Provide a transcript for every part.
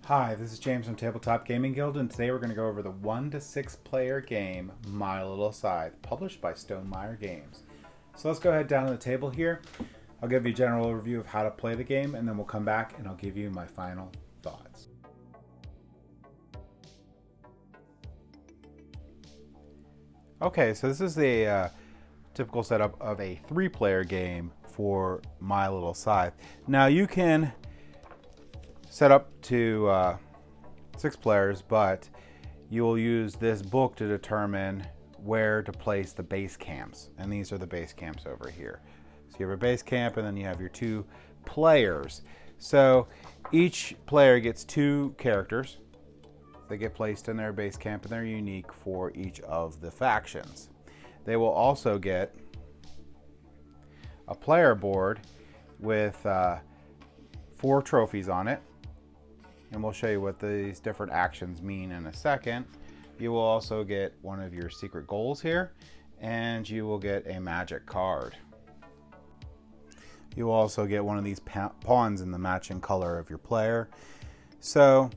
Hi, this is James from Tabletop Gaming Guild, and today we're going to go over the 1 to 6 player game My Little Scythe, published by Stonemaier Games. So let's go ahead down to the table here. I'll give you a general overview of how to play the game, and then we'll come back and I'll give you my final thoughts. Okay, so this is the typical setup of a 3-player game for My Little Scythe. Now you can set up to 6 players, but you will use this book to determine where to place the base camps. And these are the base camps over here. So you have a base camp and then you have your 2 players. So each player gets 2 characters. They get placed in their base camp and they're unique for each of the factions. They will also get a player board with 4 trophies on it. And we'll show you what these different actions mean in a second. You will also get one of your secret goals here, and you will get a magic card. You will also get one of these pawns in the matching color of your player. So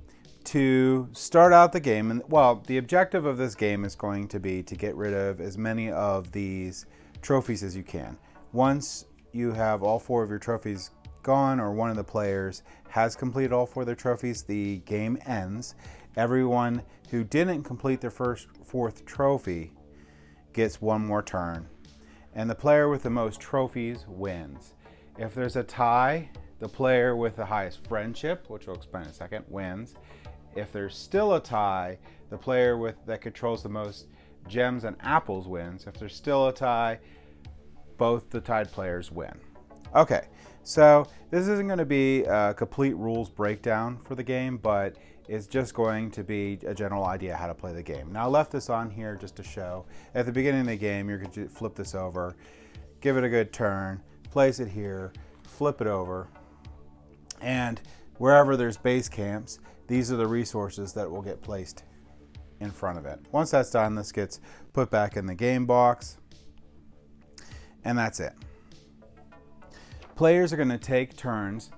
to start out the game, and well, the objective of this game is going to be to get rid of as many of these trophies as you can. Once you have all 4 of your trophies gone, or one of the players has completed all 4 of their trophies, the game ends. Everyone who didn't complete their 4th trophy gets one more turn, and the player with the most trophies wins. If there's a tie, the player with the highest friendship, which we'll explain in a second, wins. If there's still a tie, the player that controls the most gems and apples wins. If there's still a tie, both the tied players win. Okay, so this isn't going to be a complete rules breakdown for the game, but it's just going to be a general idea how to play the game. Now I left this on here just to show. At the beginning of the game, you're going to flip this over, give it a good turn, place it here, flip it over, and wherever there's base camps, these are the resources that will get placed in front of it. Once that's done, this gets put back in the game box, and that's it. Players are going to take turns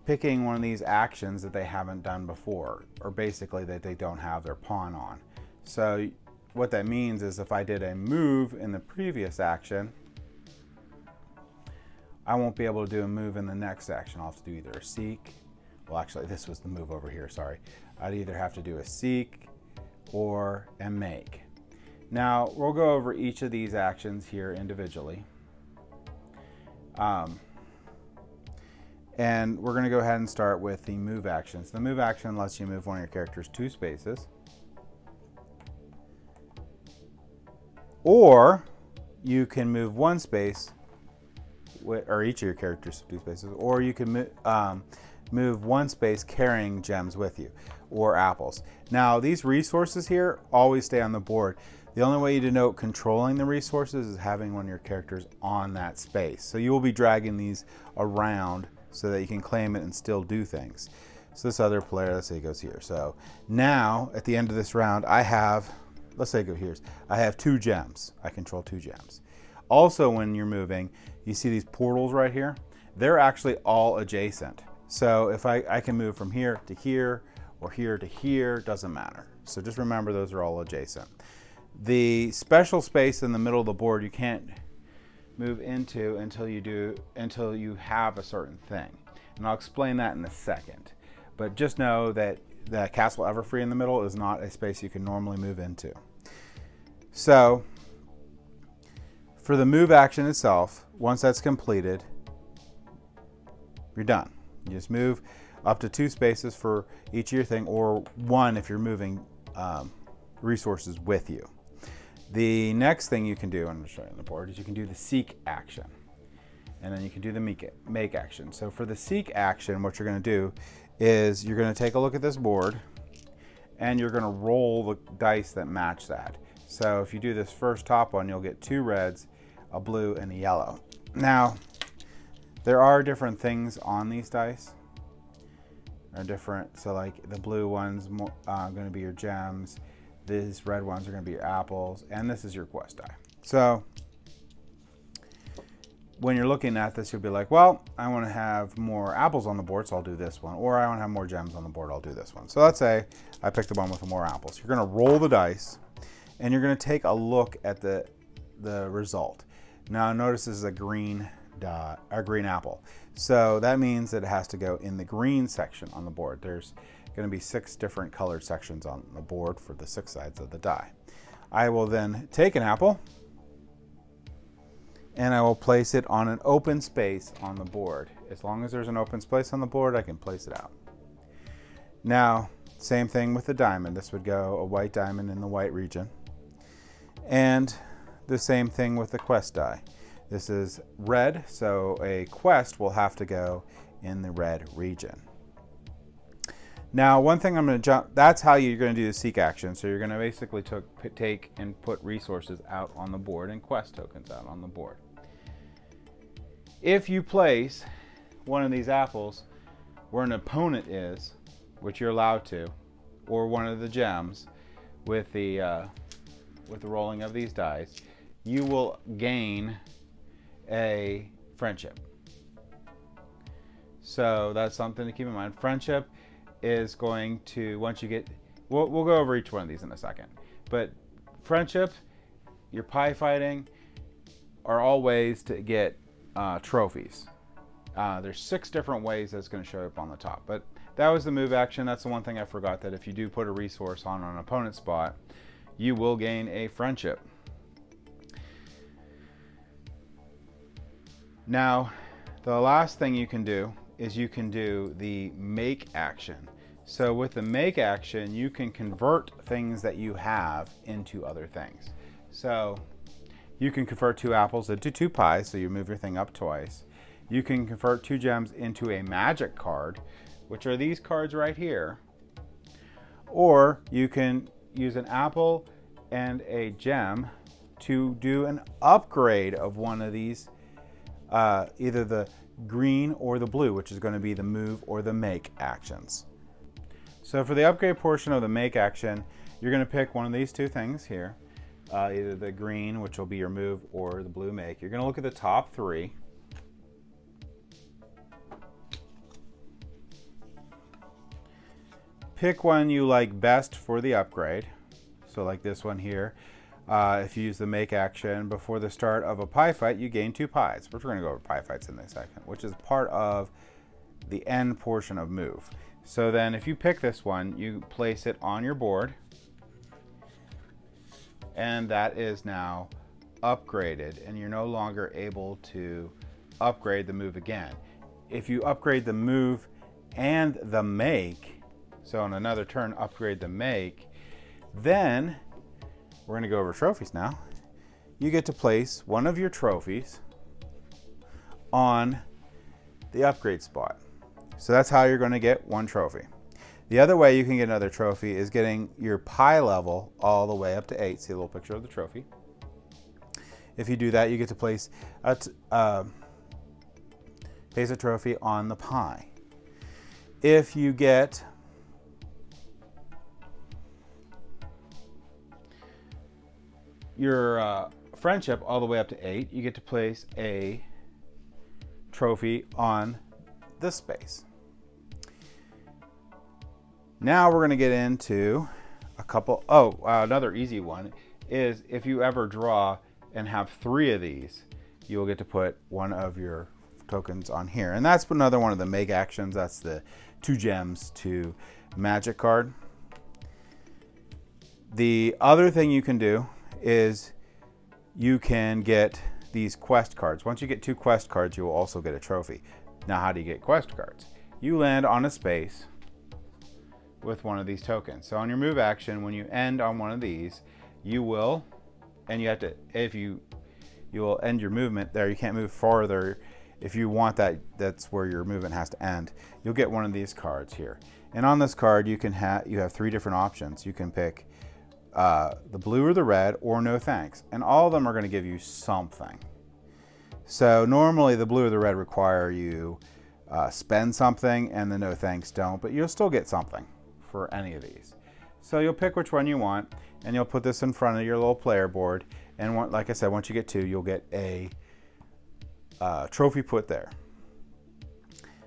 picking one of these actions that they haven't done before, or basically that they don't have their pawn on. So what that means is if I did a move in the previous action, I won't be able to do a move in the next action. I'll have to do either a seek. Well, actually, this was the move over here, sorry. I'd either have to do a seek or a make. Now, we'll go over each of these actions here individually. And we're going to go ahead and start with the move actions. The move action lets you move one of your characters 2 spaces. Or you can move 1 space, or each of your characters 2 spaces, or you can move 1 space carrying gems with you, or apples. Now these resources here always stay on the board. The only way you denote controlling the resources is having one of your characters on that space. So you will be dragging these around so that you can claim it and still do things. So this other player, let's say, goes here. So now at the end of this round, I have, let's say go here. I have 2 gems. I control 2 gems. Also, when you're moving, you see these portals right here. They're actually all adjacent. So if I can move from here to here or here to here, doesn't matter. So just remember those are all adjacent. The special space in the middle of the board you can't move into until you have a certain thing. And I'll explain that in a second. But just know that the Castle Everfree in the middle is not a space you can normally move into. So for the move action itself, once that's completed, you're done. You just move up to 2 spaces for each of your thing, or 1 if you're moving resources with you. The next thing you can do, I'm going to show you on the board, is you can do the seek action. And then you can do the make action. So for the seek action, what you're going to do is you're going to take a look at this board and you're going to roll the dice that match that. So if you do this first top one, you'll get 2 reds, a blue, and a yellow. Now, there are different things on these dice. They're different. So like the blue one's going to be your gems. These red ones are going to be your apples, and this is your quest die. So when you're looking at this, you'll be like, well, I want to have more apples on the board, so I'll do this one. Or I want to have more gems on the board, I'll do this one. So let's say I picked the one with the more apples. You're going to roll the dice, and you're going to take a look at the result. Now notice this is a green apple. So that means that it has to go in the green section on the board. There's going to be 6 different colored sections on the board for the 6 sides of the die. I will then take an apple, and I will place it on an open space on the board. As long as there's an open space on the board, I can place it out. Now, same thing with the diamond. This would go a white diamond in the white region. And the same thing with the quest die. This is red, so a quest will have to go in the red region. Now, one thing I'm going to jump, that's how you're going to do the seek action. So you're going to basically take and put resources out on the board and quest tokens out on the board. If you place one of these apples where an opponent is, which you're allowed to, or one of the gems with the rolling of these dice, you will gain a friendship. So that's something to keep in mind. Friendship is going to, once you get, we'll go over each one of these in a second, but friendship, your pie fighting are all ways to get trophies. There's 6 different ways that's going to show up on the top, but that was the move action. That's the one thing I forgot, that if you do put a resource on an opponent's spot, you will gain a friendship. Now, the last thing you can do is you can do the make action. So with the make action, you can convert things that you have into other things. So you can convert 2 apples into 2 pies, so you move your thing up twice. You can convert 2 gems into a magic card, which are these cards right here. Or you can use an apple and a gem to do an upgrade of one of these, either the green or the blue, which is going to be the move or the make actions. So for the upgrade portion of the make action, you're going to pick one of these 2 things here, either the green, which will be your move, or the blue make. You're going to look at the top 3. Pick one you like best for the upgrade. So like this one here. If you use the make action before the start of a pie fight, you gain 2 pies. We're going to go over pie fights in a second, which is part of the end portion of move. So then if you pick this one, you place it on your board, and that is now upgraded, and you're no longer able to upgrade the move again. If you upgrade the move and the make, so on another turn upgrade the make, then we're going to go over trophies now. You get to place one of your trophies on the upgrade spot. So that's how you're going to get 1 trophy. The other way you can get another trophy is getting your pie level all the way up to 8. See a little picture of the trophy. If you do that, you get to place a trophy on the pie. If you get your friendship all the way up to 8, you get to place a trophy on this space. Now we're going to get into a couple. Another easy one is if you ever draw and have 3 of these, you will get to put one of your tokens on here. And that's another one of the make actions. That's the 2 gems to magic card. The other thing you can do is you can get these quest cards. Once you get 2 quest cards, you will also get a trophy. Now, how do you get quest cards? You land on a space with one of these tokens. So on your move action, when you end on one of these, you will, and you have to, you will end your movement there. You can't move farther. If you want that, that's where your movement has to end. You'll get one of these cards here. And on this card, you have 3 different options. You can pick the blue or the red, or no thanks. And all of them are going to give you something. So normally the blue or the red require you spend something, and the no thanks don't, but you'll still get something for any of these. So you'll pick which one you want, and you'll put this in front of your little player board. And like I said, once you get 2, you'll get a trophy put there.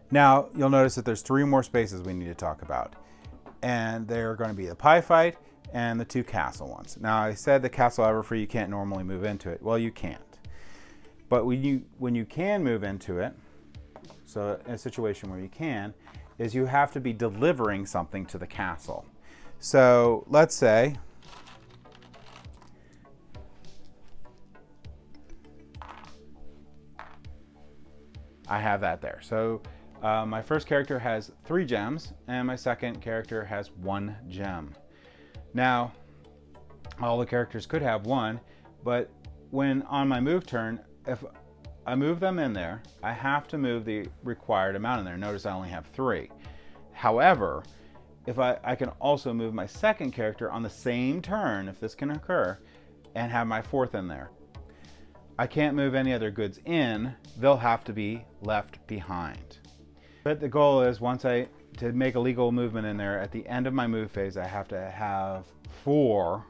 Now, you'll notice that there's 3 more spaces we need to talk about. And they're going to be the pie fight and the 2 castle ones. Now, I said the castle Everfree, you can't normally move into it. Well, you can't. But when you can move into it, so in a situation where you can, is you have to be delivering something to the castle. So let's say I have that there. So my first character has 3 gems and my second character has 1 gem. Now, all the characters could have 1, but when on my move turn, if I move them in there, I have to move the required amount in there. Notice I only have 3. However, if I can also move my second character on the same turn, if this can occur, and have my 4th in there. I can't move any other goods in, they'll have to be left behind. But the goal is to make a legal movement in there, at the end of my move phase, I have to have 4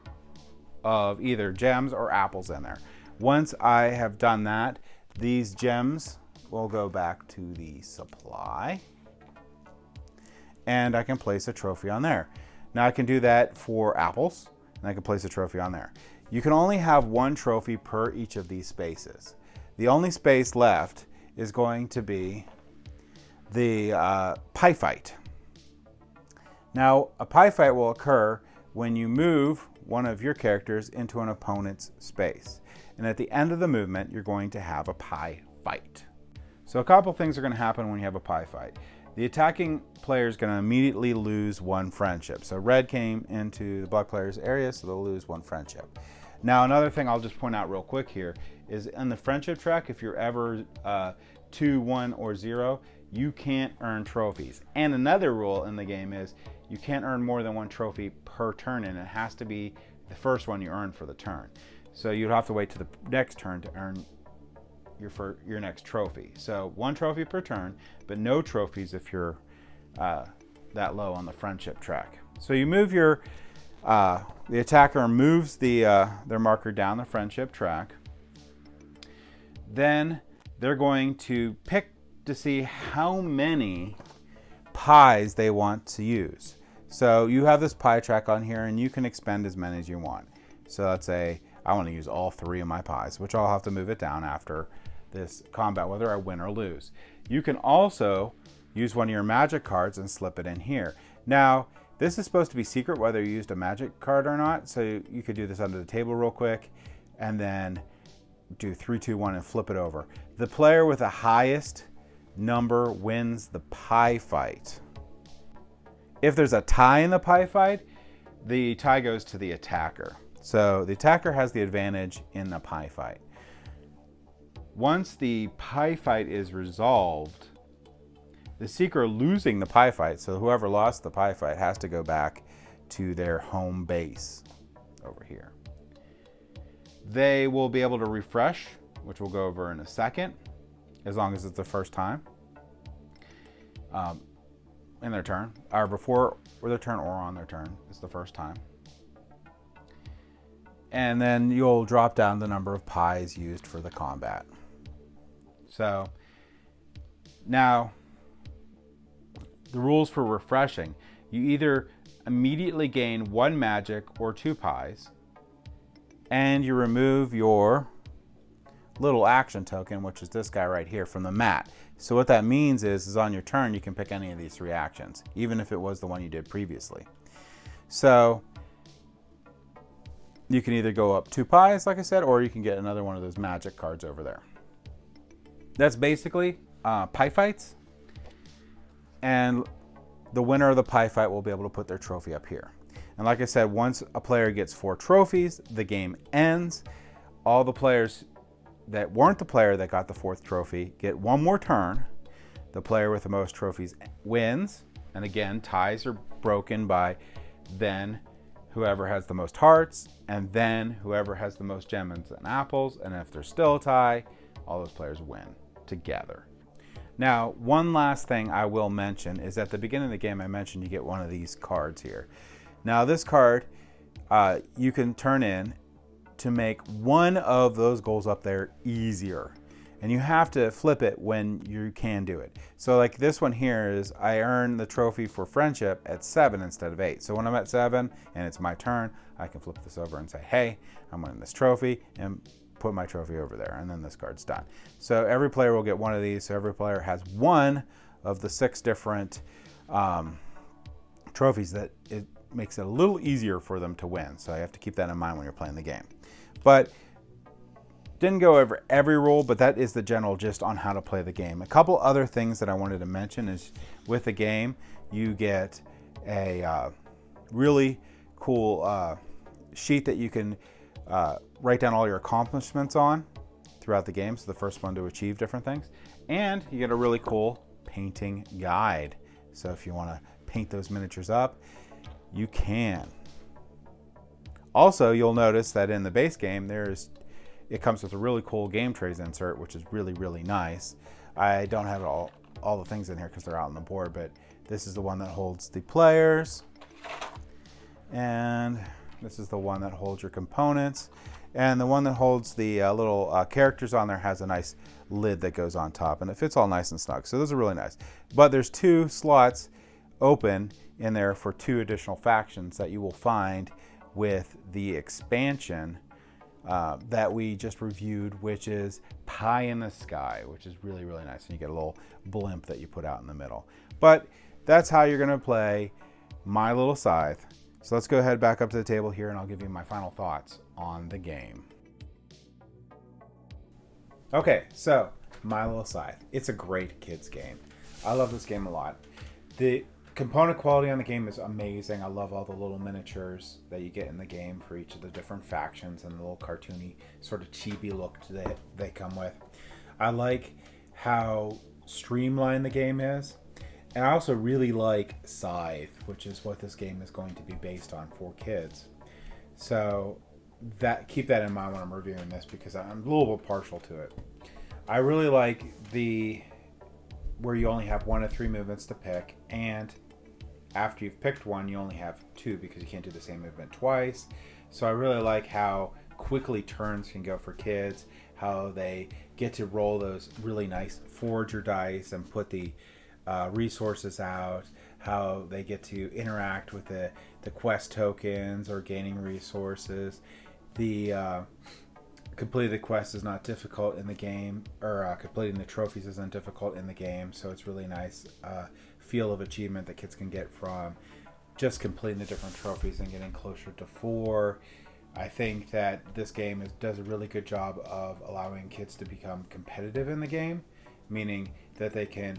of either gems or apples in there. Once I have done that, these gems will go back to the supply and I can place a trophy on there. Now I can do that for apples and I can place a trophy on there. You can only have 1 trophy per each of these spaces. The only space left is going to be the pie fight. Now, a pie fight will occur when you move one of your characters into an opponent's space. And at the end of the movement, you're going to have a pie fight. So a couple things are going to happen when you have a pie fight. The attacking player is going to immediately lose 1 friendship. So red came into the black player's area, so they'll lose 1 friendship. Now, another thing I'll just point out real quick here is in the friendship track, if you're ever 2, 1, or 0, you can't earn trophies. And another rule in the game is you can't earn more than 1 trophy per turn, and it has to be the first one you earn for the turn. So you'd have to wait to the next turn to earn your next trophy. So 1 trophy per turn, but no trophies if you're that low on the friendship track. So you move your, the attacker moves their marker down the friendship track. Then they're going to pick to see how many pies they want to use. So you have this pie track on here and you can expend as many as you want. So let's say I want to use all 3 of my pies, which I'll have to move it down after this combat, whether I win or lose. You can also use one of your magic cards and slip it in here. Now, this is supposed to be secret whether you used a magic card or not, so you could do this under the table real quick and then do 3, 2, 1 and flip it over. The player with the highest number wins the pie fight. If there's a tie in the pie fight, the tie goes to the attacker. So the attacker has the advantage in the pie fight. Once the pie fight is resolved, the seeker losing the pie fight, so whoever lost the pie fight has to go back to their home base over here. They will be able to refresh, which we'll go over in a second, as long as it's the first time in their turn, or before or their turn or on their turn. It's the first time. And then you'll drop down the number of pies used for the combat. So now the rules for refreshing: you either immediately gain 1 magic or 2 pies, and you remove your little action token, which is this guy right here, from the mat. So what that means is on your turn you can pick any of these 3 actions, even if it was the one you did previously. So you can either go up 2 pies, like I said, or you can get another one of those magic cards over there. That's basically pie fights. And the winner of the pie fight will be able to put their trophy up here. And like I said, once a player gets 4 trophies, the game ends. All the players that weren't the player that got the 4th trophy get 1 more turn. The player with the most trophies wins. And again, ties are broken by then whoever has the most hearts, and then whoever has the most gems and apples. And if there's still a tie, all those players win together. Now, one last thing I will mention is at the beginning of the game, I mentioned you get one of these cards here. Now, this card you can turn in to make one of those goals up there easier. and you have to flip it when you can do it. So like this one here is I earn the trophy for friendship at 7 instead of 8. So when I'm at 7 and it's my turn, I can flip this over and say, hey, I'm winning this trophy, and put my trophy over there, and then this card's done. So every player will get one of these. So every player has one of the 6 different trophies that it makes it a little easier for them to win. So you have to keep that in mind when you're playing the game. But didn't go over every rule, but that is the general gist on how to play the game. A couple other things that I wanted to mention is with the game, you get a really cool sheet that you can write down all your accomplishments on throughout the game. So the first one to achieve different things. And you get a really cool painting guide. So if you want to paint those miniatures up, you can. Also, you'll notice that in the base game, it comes with a really cool game trays insert, which is really, really nice. I don't have all the things in here because they're out on the board, but this is the one that holds the players. And this is the one that holds your components. And the one that holds the little characters on there has a nice lid that goes on top, and it fits all nice and snug. So those are really nice. But there's 2 slots open in there for 2 additional factions that you will find with the expansion that we just reviewed, which is Pie in the Sky, which is really, really nice. And you get a little blimp that you put out in the middle. But that's how you're going to play My Little Scythe. So let's go ahead back up to the table here, and I'll give you my final thoughts on the game. Okay, so My Little Scythe. It's a great kids game. I love this game a lot. The component quality on the game is amazing. I love all the little miniatures that you get in the game for each of the different factions and the little cartoony sort of chibi look that they come with. I like how streamlined the game is. And I also really like Scythe, which is what this game is going to be based on for kids. So keep that in mind when I'm reviewing this, because I'm a little bit partial to it. I really like where you only have 1 of 3 movements to pick, and after you've picked one, you only have 2 because you can't do the same movement twice. So I really like how quickly turns can go for kids, how they get to roll those really nice forager dice and put the resources out, how they get to interact with the quest tokens or gaining resources. The completing the quest is not difficult in the game, or completing the trophies isn't difficult in the game, so it's really nice feel of achievement that kids can get from just completing the different trophies and getting closer to 4. I think that this game does a really good job of allowing kids to become competitive in the game, meaning that they can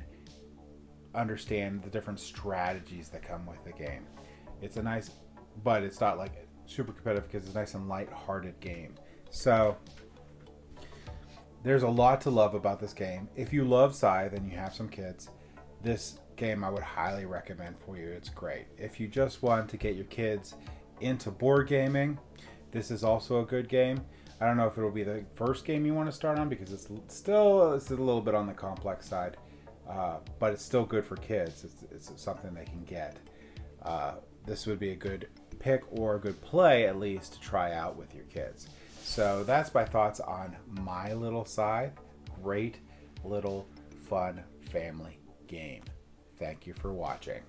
understand the different strategies that come with the game. It's a nice, but it's not like super competitive because it's a nice and light-hearted game. So there's a lot to love about this game. If you love Scythe and you have some kids, this game I would highly recommend for you. It's great. If you just want to get your kids into board gaming, this is also a good game. I don't know if it'll be the first game you want to start on because it's a little bit on the complex side. But it's still good for kids. It's something they can get. This would be a good pick or a good play, at least, to try out with your kids. So that's my thoughts on My Little Scythe. Great little fun family game. Thank you for watching.